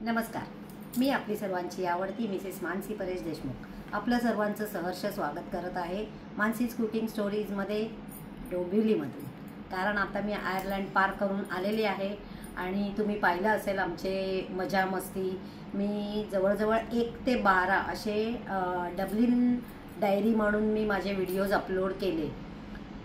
नमस्कार, मी आपली सर्वांची आवडती मिसेस मानसी परेश देशमुख आपलं सर्वांचं सहर्ष स्वागत करत आहे मानसीज कुकिंग स्टोरीजमध्ये डोंबिवलीमधून. कारण आता मी आयर्लंड पार करून आलेली आहे आणि तुम्ही पाहिलं असेल आमचे मजा मस्ती. मी जवळजवळ 1 ते 12 असे डब्लिन डायरी म्हणून मी माझे व्हिडिओज अपलोड केले.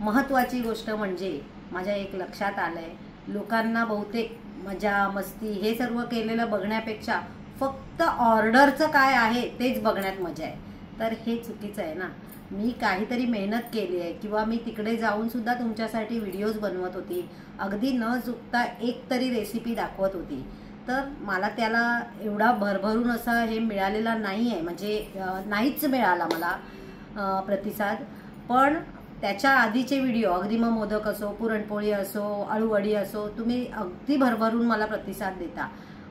महत्त्वाची गोष्ट म्हणजे माझ्या एक लक्षात आलं आहे, लोकांना बहुतेक मजा मस्ती हे सर्व केलेलं बघण्यापेक्षा फक्त ऑर्डरचं काय आहे तेच बघण्यात मजा आहे. तर हे चुकीचं आहे ना. मी काहीतरी मेहनत केली आहे किंवा मी तिकडे जाऊन सुद्धा तुमच्यासाठी व्हिडिओज बनवत होती, अगदी न चुकता एक तरी रेसिपी दाखवत होती. तर मला त्याला एवढा भरभरून असा हे मिळालेला नाही आहे, म्हणजे नाहीच मिळाला मला प्रतिसाद. पण त्याच्या आधीचे व्हिडिओ अगदी मग मोदक असो, पुरणपोळी असो, अळूवडी असो, तुम्ही अगदी भरभरून मला प्रतिसाद देता.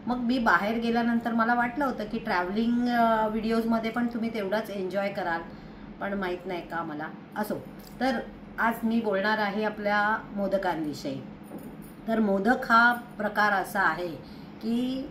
मग मी बाहेर गेल्यानंतर मला वाटलं होतं की ट्रॅव्हलिंग व्हिडिओजमध्ये पण तुम्ही तेवढाच एन्जॉय कराल, पण माहीत नाही का मला. असो, तर आज मी बोलणार आहे आपल्या मोदकांविषयी. तर मोदक हा प्रकार असा आहे की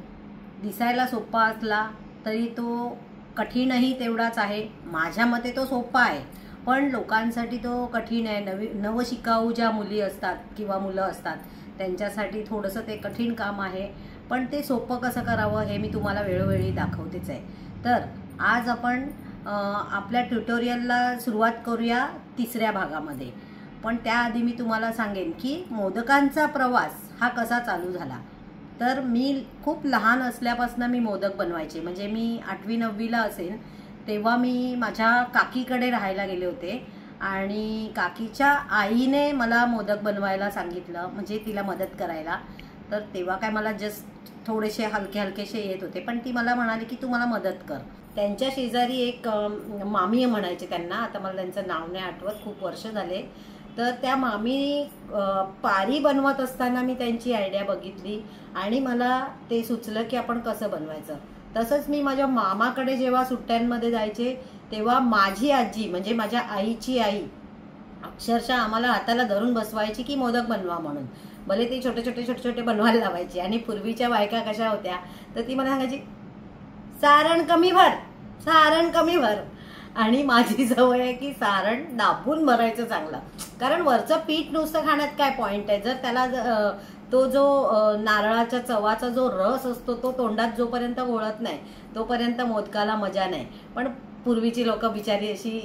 दिसायला सोपा असला तरी तो कठीणही तेवढाच आहे. माझ्या मते तो सोपा आहे, पण लोकांसाठी तो कठीण आहे. नवशिकाऊ ज्या मुली असतात किंवा मुलं असतात त्यांच्यासाठी थोडंसं ते कठीण काम आहे. पण ते सोपं कसं करावं हे मी तुम्हाला वेळोवेळी दाखवतेच आहे. तर आज आपण आपल्या ट्युटोरियलला सुरुवात करूया 3ऱ्या भागामध्ये. पण त्याआधी मी तुम्हाला सांगेन की मोदकांचा प्रवास हा कसा चालू झाला. तर मी खूप लहान असल्यापासून मी मोदक बनवायचे. म्हणजे मी 8वी-9वीला असेल तेव्हा मी माझ्या काकीकडे राहायला गेले होते आणि काकीच्या आईने मला मोदक बनवायला सांगितलं, म्हणजे तिला मदत करायला. तर तेव्हा काय मला जस्ट थोडेसे हलकेसे येत होते, पण ती मला म्हणाली की तू मला मदत कर. त्यांच्या शेजारी एक मामी म्हणायचे त्यांना, आता मला त्यांचं नाव नाही आठवत, खूप वर्ष झाले. तर त्या मामी पारी बनवत असताना मी त्यांची आयडिया बघितली आणि मला ते सुचलं की आपण कसं बनवायचं. तसंच मी माझ्या मामाकडे जेव्हा सुट्ट्यांमध्ये जायचे तेव्हा माझी आजी, म्हणजे माझ्या आईची आई, अक्षरशः आम्हाला हाताला धरून बसवायची की मोदक बनवा म्हणून. भले ते छोटे बनवायला लावायचे. आणि पूर्वीच्या बायका कशा होत्या तर ती मला सांगायची सारण कमी भर, सारण कमी भर. आणि माझी सवय आहे की सारण दाबून भरायचं चांगलं, कारण वरचं पीठ नुसतं खाण्यात काय पॉइंट आहे. जर त्याला तो जो नारळाच्या चवाचा जो रस असतो तो तोंडात जोपर्यंत घोळत नाही तोपर्यंत मोदकाला मजा नाही. पण पूर्वीची लोक बिचारी अशी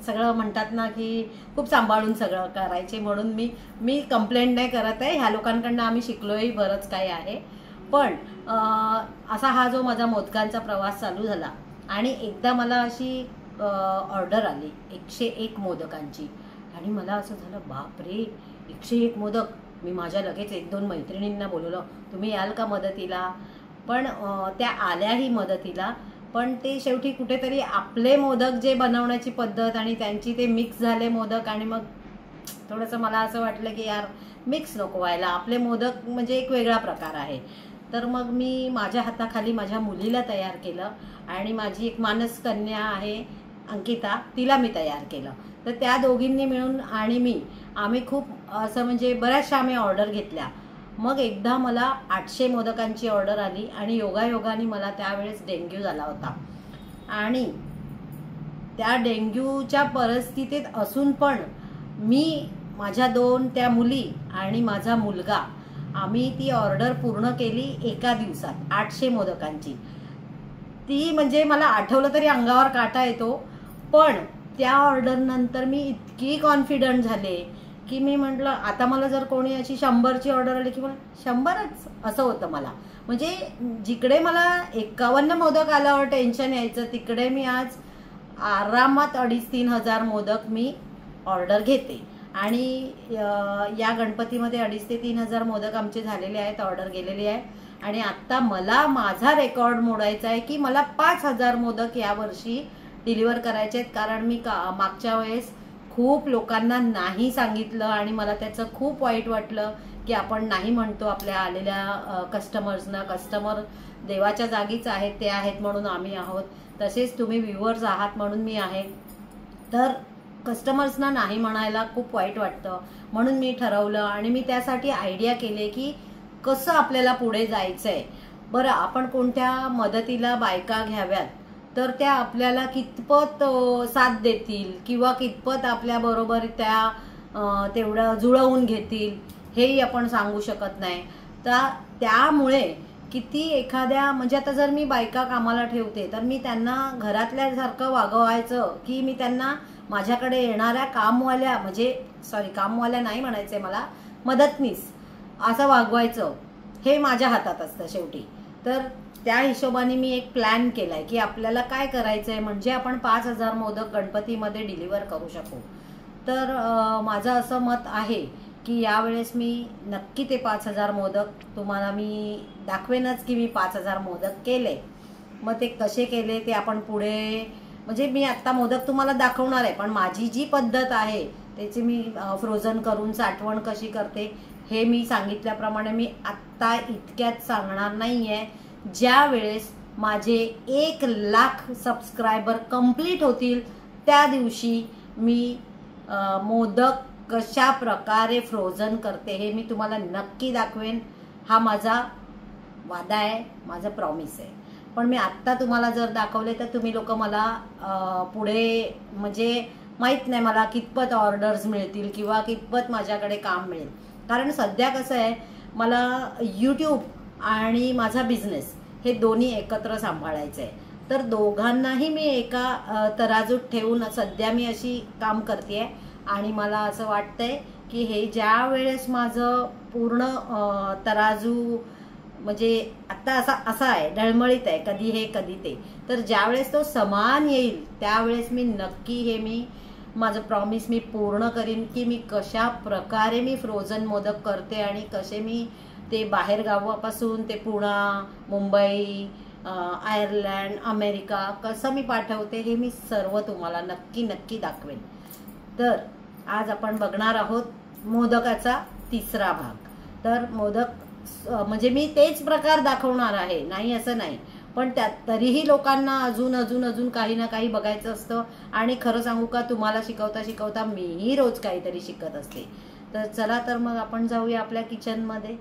सगळं म्हणतात ना की खूप सांभाळून सगळं करायचे. म्हणून मी कंप्लेंट नाही करत आहे, ह्या लोकांकडनं आम्ही शिकलोही बरंच काही आहे. पण असा हा जो माझा मोदकांचा प्रवास चालू झाला आणि एकदा मला अशी ऑर्डर आली 101 मोदकांची आणि मला असं झालं बापरे 101 मोदक. मी माझ्या लगेच 1-2 मैत्रिणींना बोलवलं, तुम्ही याल का मदतीला. पण त्या आल्याही मदतीला, पण ते शेवटी कुठेतरी आपले मोदक जे बनवण्याची पद्धत आणि त्यांची ते मिक्स झाले मोदक, आणि मग थोडंसं मला असं वाटलं की यार मिक्स नको व्हायला, आपले मोदक म्हणजे एक वेगळा प्रकार आहे. तर मग मी माझ्या हाताखाली माझ्या मुलीला तयार केलं आणि माझी एक मानस कन्या आहे अंकिता, तिला मी तयार केलं. तर त्या दोघींनी मिळून आणि आम्ही खूप असं म्हणजे बऱ्याचशा आम्ही ऑर्डर घेतल्या. मग एकदा मला 800 मोदकांची ऑर्डर आली आणि योगायोगाने मला त्यावेळेस डेंग्यू झाला होता. आणि त्या डेंग्यूच्या परिस्थितीत असून पण मी, माझ्या 2 त्या मुली आणि माझा मुलगा, आम्ही ती ऑर्डर पूर्ण केली एका दिवसात 800 मोदकांची. ती म्हणजे मला आठवलं तरी अंगावर काटा येतो. पण त्या ऑर्डर नंतर मी इतकी कॉन्फिडंट झाले की मी म्हटलं आता मला जर कोणी अशी 100ची ऑर्डर आली की मला 100च असं होतं मला. म्हणजे जिकडे मला 51 मोदक आल्यावर टेन्शन यायचं, तिकडे मी आज आरामात 2,500-3 हजार मोदक मी ऑर्डर घेते. आणि या गणपतीमध्ये 2,500 ते 3,000 मोदक आमचे झालेले आहेत, ऑर्डर गेलेली आहे. आणि आत्ता मला माझा रेकॉर्ड मोडायचा आहे की मला 5,000 मोदक यावर्षी डिलिव्हर करायचे आहेत. कारण मी मागच्या वेळेस खूप लोकांना नाही सांगितलं आणि मला त्याचं खूप वाईट वाटलं की आपण नाही म्हणतो आपल्या आलेल्या कस्टमर्सना. कस्टमर देवाच्या जागीच आहेत, ते आहेत म्हणून आम्ही आहोत, तसेच तुम्ही व्ह्युअर्स आहात म्हणून मी आहे. तर कस्टमर्सना नाही म्हणायला खूप वाईट वाटतं. म्हणून मी ठरवलं आणि मी त्यासाठी आयडिया केले की कसं आपल्याला पुढे जायचंय. बरं, आपण कोणत्या मदतीला बायका घ्याव्यात तर त्या आपल्याला कितपत साथ देतील किंवा कितपत आपल्याबरोबर तेवढं जुळवून घेतील हेही आपण सांगू शकत नाही. त्यामुळे किती एखाद्या म्हणजे आता जर मी बायका कामाला ठेवते तर मी त्यांना घरातल्यासारखं वागवायचं की मी त्यांना माझ्याकडे येणाऱ्या कामवाल्या नाही म्हणायचे मला, मदतनीस असं वागवायचं हे माझ्या हातात असतं शेवटी. तर त्या हिशोबाने मी एक प्लॅन केलाय की आपल्याला काय करायचंय म्हणजे आपण 5,000 मोदक गणपतीमध्ये डिलिव्हर करू शकू. तर माझं असं मत आहे की यावेळेस मी नक्की ते 5,000 मोदक तुम्हाला मी दाखवेनच की मी 5,000 मोदक केले. मग ते कसे केले ते आपण पुढे म्हणजे मी आत्ता मोदक तुम्हाला दाखवणार आहे, पण माझी जी पद्धत आहे त्याची मी फ्रोझन करून साठवण कशी करते हे मी सांगितल्याप्रमाणे मी आत्ता इतक्यात सांगणार नाही आहे. ज्या वेळेस माझे 1,00,000 सबस्क्रायबर कंप्लीट होतील त्या दिवशी मी मोदक कशा प्रकारे फ्रोझन करते हे मी तुम्हाला नक्की दाखवेन. हा माझा वादा आहे, माझा प्रॉमिस आहे. पण मी आत्ता तुम्हाला जर दाखवले तर तुम्ही लोक मला पुढे म्हणजे माहीत नाही मला कितपत ऑर्डर्स मिळतील किंवा कितपत माझ्याकडे काम मिळेल. कारण सध्या कसं आहे, मला यूट्यूब आणि माझा बिझनेस हे दोन्ही एकत्र सांभाळायचं आहे. तर दोघांनाही मी एका तराजूत ठेवून सध्या मी अशी काम करते आहे. आणि मला असं वाटतंय की हे ज्या वेळेस माझं पूर्ण तराजू म्हणजे आत्ता असा आहे, ढळमळीत आहे, कधी हे कधी ते. तर ज्यावेळेस तो समान येईल त्यावेळेस मी नक्की माझं प्रॉमिस मी पूर्ण करीन की मी कशा प्रकारे मी फ्रोझन मोदक करते आणि कसे मी ते बाहेर गावापासून ते पुणे, मुंबई, आयर्लंड, अमेरिका कसं मी पाठवते हे मी सर्व तुम्हाला नक्की दाखवेन. तर आज आपण बघणार आहोत मोदकाचा तिसरा भाग. तर मोदक म्हणजे मी तेच प्रकार दाखवणार आहे, नाही असं नाही, पण तरीही लोकांना अजून काही ना काही बघायचं असतं. आणि खरं सांगू का, तुम्हाला शिकवता मीही रोज काहीतरी शिकत असते. तर चला तर मग आपण जाऊया आपल्या किचनमध्ये.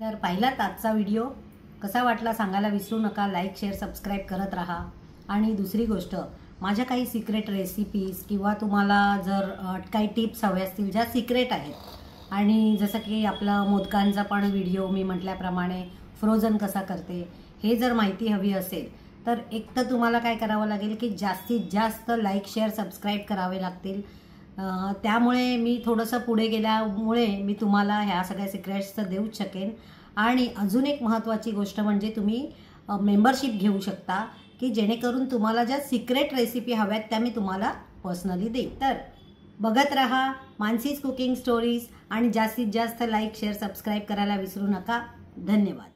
तर पाहिलात आजचा व्हिडिओ कसा वाटला सांगायला विसरू नका. लाईक शेअर सबस्क्राईब करत राहा. आणि दुसरी गोष्ट, माझ्या काही सिक्रेट रेसिपीज किंवा तुम्हाला जर काही टिप्स हवे असतील ज्या सिक्रेट आहेत, आणि जसं की आपला मोदकांचा पण व्हिडिओ मी म्हटल्याप्रमाणे फ्रोझन कसा करते हे जर माहिती हवी असेल तर एक तर तुम्हाला काय करावं लागेल की जास्तीत जास्त लाईक शेअर सबस्क्राईब करावे लागतील. त्यामुळे मी थोडंसं पुढे गेल्यामुळे मी तुम्हाला ह्या सगळ्या सिक्रेट्स तर देऊच शकेन. आणि अजून एक महत्त्वाची गोष्ट म्हणजे तुम्ही मेंबरशिप घेऊ शकता की जेणेकरून तुम्हाला ज्या सिक्रेट रेसिपी हव्यात त्या मी तुम्हाला पर्सनली देईन. तर बघत राहा मानसीज कुकिंग स्टोरीज आणि जास्तीत जास्त लाईक शेअर सबस्क्राईब करायला विसरू नका. धन्यवाद.